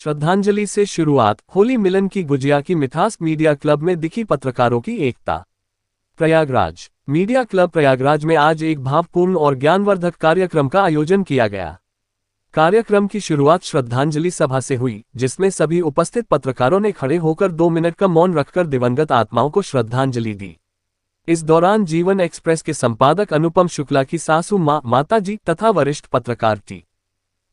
श्रद्धांजलि से शुरुआत, होली मिलन की गुजिया की मिठास, मीडिया क्लब में दिखी पत्रकारों की एकता। प्रयागराज मीडिया क्लब प्रयागराज में आज एक भावपूर्ण और ज्ञानवर्धक कार्यक्रम का आयोजन किया गया। कार्यक्रम की शुरुआत श्रद्धांजलि सभा से हुई, जिसमें सभी उपस्थित पत्रकारों ने खड़े होकर 2 मिनट का मौन रखकर दिवंगत आत्माओं को श्रद्धांजलि दी। इस दौरान जीवन एक्सप्रेस के संपादक अनुपम शुक्ला की सासू माता जी तथा वरिष्ठ पत्रकार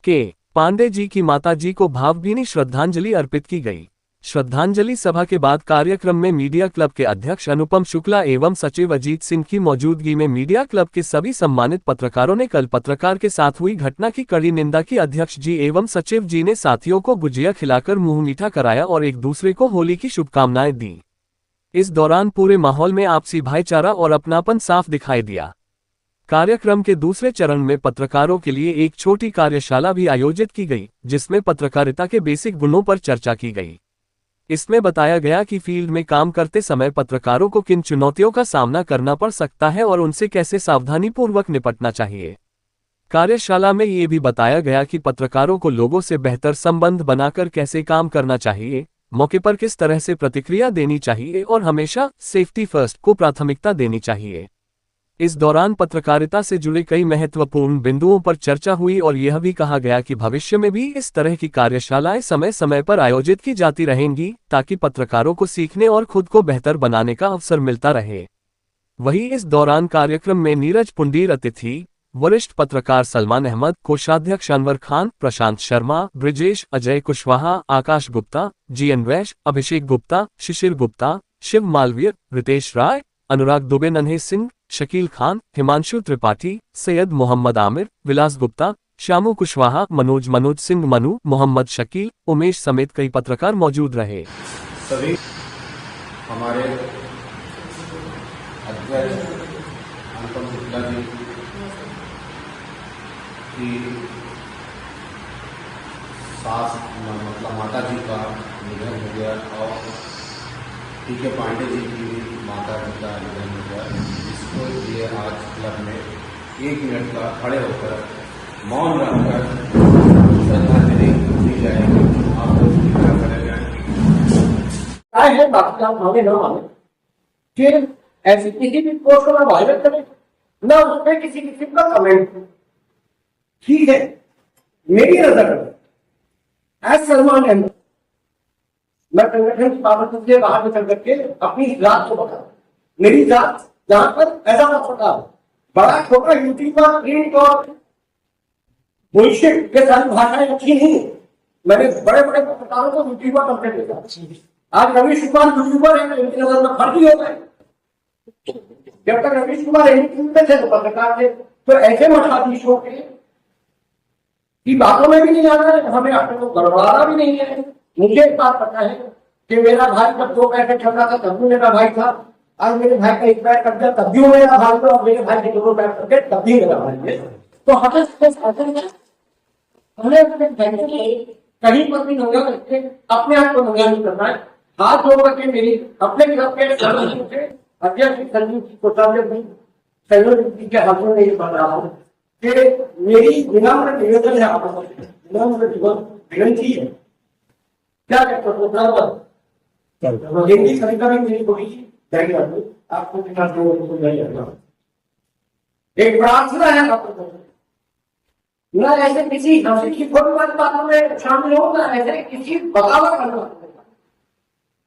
के पांडे जी की माता जी को भावभीनी श्रद्धांजलि अर्पित की गई। श्रद्धांजलि सभा के बाद कार्यक्रम में मीडिया क्लब के अध्यक्ष अनुपम शुक्ला एवं सचिव अजीत सिंह की मौजूदगी में मीडिया क्लब के सभी सम्मानित पत्रकारों ने कल पत्रकार के साथ हुई घटना की कड़ी निंदा की। अध्यक्ष जी एवं सचिव जी ने साथियों को गुजिया खिलाकर मुंह मीठा कराया और एक दूसरे को होली की शुभकामनाएं दी। इस दौरान पूरे माहौल में आपसी भाईचारा और अपनापन साफ दिखाई दिया। कार्यक्रम के दूसरे चरण में पत्रकारों के लिए एक छोटी कार्यशाला भी आयोजित की गई, जिसमें पत्रकारिता के बेसिक गुणों पर चर्चा की गई। इसमें बताया गया कि फील्ड में काम करते समय पत्रकारों को किन चुनौतियों का सामना करना पड़ सकता है और उनसे कैसे सावधानीपूर्वक निपटना चाहिए। कार्यशाला में ये भी बताया गया कि पत्रकारों को लोगों से बेहतर संबंध बनाकर कैसे काम करना चाहिए, मौके पर किस तरह से प्रतिक्रिया देनी चाहिए और हमेशा सेफ्टी फर्स्ट को प्राथमिकता देनी चाहिए। इस दौरान पत्रकारिता से जुड़े कई महत्वपूर्ण बिंदुओं पर चर्चा हुई और यह भी कहा गया कि भविष्य में भी इस तरह की कार्यशालाएं समय समय पर आयोजित की जाती रहेंगी, ताकि पत्रकारों को सीखने और खुद को बेहतर बनाने का अवसर मिलता रहे। वहीं इस दौरान कार्यक्रम में नीरज पुंडीर अतिथि, वरिष्ठ पत्रकार सलमान अहमद, कोषाध्यक्ष अनवर खान, प्रशांत शर्मा, ब्रिजेश, अजय कुशवाहा, आकाश गुप्ता, जीएन वैश, अभिषेक गुप्ता, शिशिर गुप्ता, शिव मालवीय, रितेश राय, अनुराग दुबे, नन्हे सिंह, शकील खान, हिमांशु त्रिपाठी, सैयद मोहम्मद आमिर, विलास गुप्ता, श्यामू कुशवाहा, मनोज सिंह मनु, मोहम्मद शकील, उमेश समेत कई पत्रकार मौजूद रहे। सभी हमारे अध्यक्ष अनुपम शुक्ला जी की सास मतलब माता जी का निधन हो गया और पीके पांडे जी की माता जी का निधन हो गया, जिसको लिए आज क्लब में 1 मिनट का खड़े होकर मौन रखकर श्रद्धांजलि दी जाएगी। आप लोग क्या करेंगे? क्या है बाकी काम माने न माने, फिर ऐसी किसी भी पोस्ट को वायरल करें न उसमें किसी किस्म का कमेंट। ठीक है, मेरी नजर में एज सलमान अहमद मैं संगठन की बाबत से बाहर निकल करके अपनी जात को बता, मेरी जात जहां पर ऐसा पत्रकार बड़ा छोटा यूट्यूबर प्रिंट और बुलशिट के सारी भाषाएं अच्छी नहीं। मैंने बड़े बड़े पत्रकारों को यूट्यूबर कंप्लेंट किया। आज रवीश कुमार यूट्यूबर है, इनकी नजर में फर्जी हो गए। जब तक रवीश कुमार में थे तो पत्रकार थे, तो ऐसे मठाधीशों की बातों में भी नहीं आना है, हमें अपने को गड़बड़ाना भी नहीं है। मुझे एक बात पता है कि मेरा भाई जब 2 पैसे चल रहा था तब भी मेरा भाई था, आज मेरे भाई का 1 पैर कट गया तब भी वो मेरा भाई था, और मेरे भाई के 2 पैर कट गए तब भी मेरा भाई है। तो हमें कहीं पर भी नंगा करके अपने आप को नंगा नहीं करना है। हाथ जोड़ करके मेरी अपने अध्यक्ष संजीव कोषाध्यक्ष के हाथों में ये बता रहा हूँ कि मेरी विनम्र निवेदन है, आपको विनती है, क्या कहते हो हिंदी कभी कभी मेरी थोड़ी आपको एक प्रार्थना है आपको, न ऐसे किसी हंसी की बातों में शामिल हो, न ऐसे किसी बगावत करना।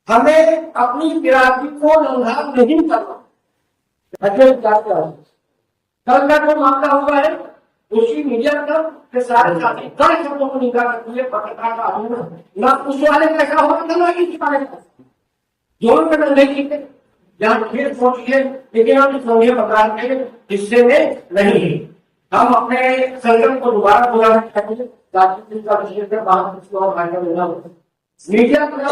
हमें अपनी गिराकी को नंगा नहीं करना। कल का जो मामला हुआ है उसी मीडिया क्लब के सारे साथी कड़े शब्दों को निकाल करते पत्रकार का आंदोलन ना उस वाले का ऐसा होगा ना इस वाले का दोनों में नहीं थे। जहाँ फिर सोचिए, लेकिन हम संघीय प्रकार के हिस्से में नहीं है। हम अपने संगठन को दोबारा बुलाना चाहेंगे ताकि इसका विशेष बात मीडिया क्लब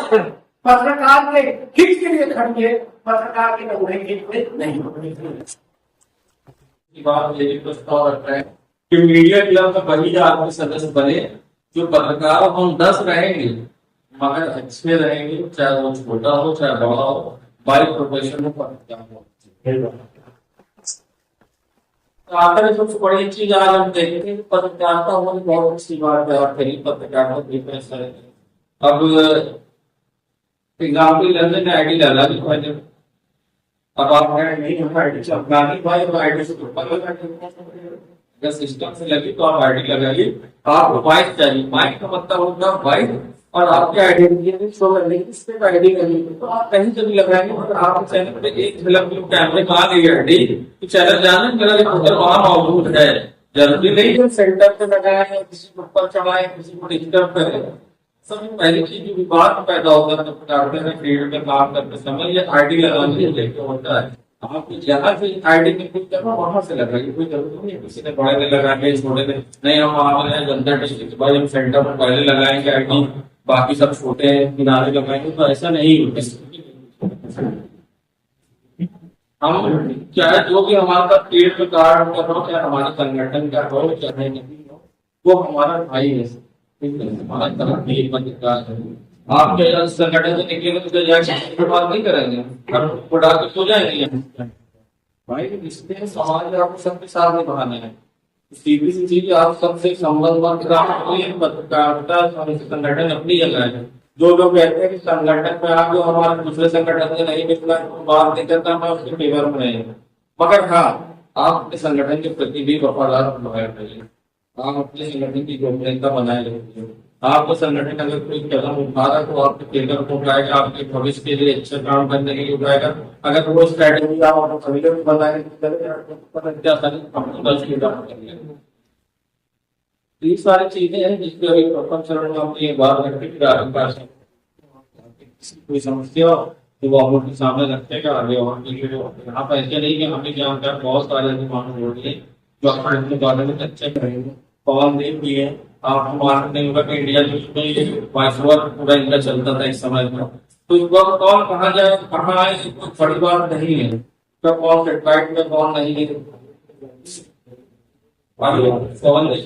पत्रकार के हित के लिए खड़ी है, पत्रकार के नमूने के लिए नहीं। बात ये प्रस्ताव रख रहे हैं कि मीडिया क्लब का वही आदमी सदस्य बने जो पत्रकार हम 10 रहेंगे मगर अच्छे रहेंगे, चाहे वो छोटा हो चाहे बड़ा हो, बाई प्रोफेशन में पत्रकार हो। तो आखिर सबसे बड़ी चीज आज हम देखते हैं पत्रकारिता होने बहुत अच्छी बात है और फिर पत्रकारिता अब एग्जाम्पल लंदन आईडी डाला भी पहले, अब आप नहीं आईडी से अपना नहीं भाई तो आईडी से अगर सिस्टम से लगी तो आप आईडी लगाइए। आपको वाइस चाहिए, वाइस का मतलब होगा वाइस और आपके आइडेंटिटी शो करने की स्टेप आईडी करनी है, तो आप कहीं से भी लगाएंगे। अगर आपके चैनल पे एक झलक कैमरे में आ गई आईडी तो चैनल जाने मेरा रिपोर्टर वहां मौजूद है। जरूरी नहीं है सेंटर पे लगाया है, किसी को ऊपर चढ़ाए, किसी को डिस्टर्ब करे। सबसे पहली चीज जो विवाद पैदा होता है करते हैं फील्ड में काम करते समय, ये आईडी लगाने के लेके होता है। आप जहाँ से आईडी में कुछ करना वहां से लगाइए, कोई जरूरत नहीं है किसी ने बड़े ने लगाए छोटे ने नहीं। हम वहां गए जनता डिस्ट्रिक्ट भाई हम सेंटर में पहले लगाएंगे आईडी, बाकी सब छोटे किनारे लगाएंगे, तो ऐसा नहीं होता। हम चाहे जो भी हमारे साथ फील्ड में कार्ड हो, चाहे हमारे संगठन का हो, चाहे नहीं हो, वो हमारा भाई है। आपके संगठन से निकलेंगे तो जाके बात नहीं करेंगे, उड़ा के सो जाएंगे भाई। इसलिए समाज में आपको सबके साथ निभाना है। सीधी सी चीज आप सबसे संबंध पत्रकारिता संगठन अपनी जगह है। जो लोग कहते हैं कि संगठन में आप जो हमारे दूसरे संगठन से नहीं मिलना बात नहीं करता, मैं उसके फेवर में नहीं हूँ। मगर हाँ, आप अपने संगठन के प्रति भी वफादार रहिए, आप अपने संगठन की गोपनीयता बनाए रखिए। आपको संगठन अगर कोई कदम उठा रहा है तो आपके केंद्र को उठाएगा, आपके भविष्य के लिए अच्छा काम करने के लिए उठाएगा। अगर वो स्ट्रैटेजी आप बनाए ये सारी चीजें हैं जिसके अभी प्रथम चरण में हमने ये बात रखी कि कोई समस्या तो वो आपके सामने रखेगा आगे। और यहाँ पर ऐसे नहीं कि हमें जानकार बहुत सारे मानव हो रही है जो अपने बारे में अच्छे करेंगे। कौन देख भी है आपको मालूम नहीं होगा कि इंडिया जिसमें वाइसवर पूरा इंडिया चलता था इस समय में, तो इस वक्त कौन कहाँ जाए कहाँ आए कोई बड़ी बात नहीं है। तो कौन सेटेलाइट में कौन नहीं है, कौन नहीं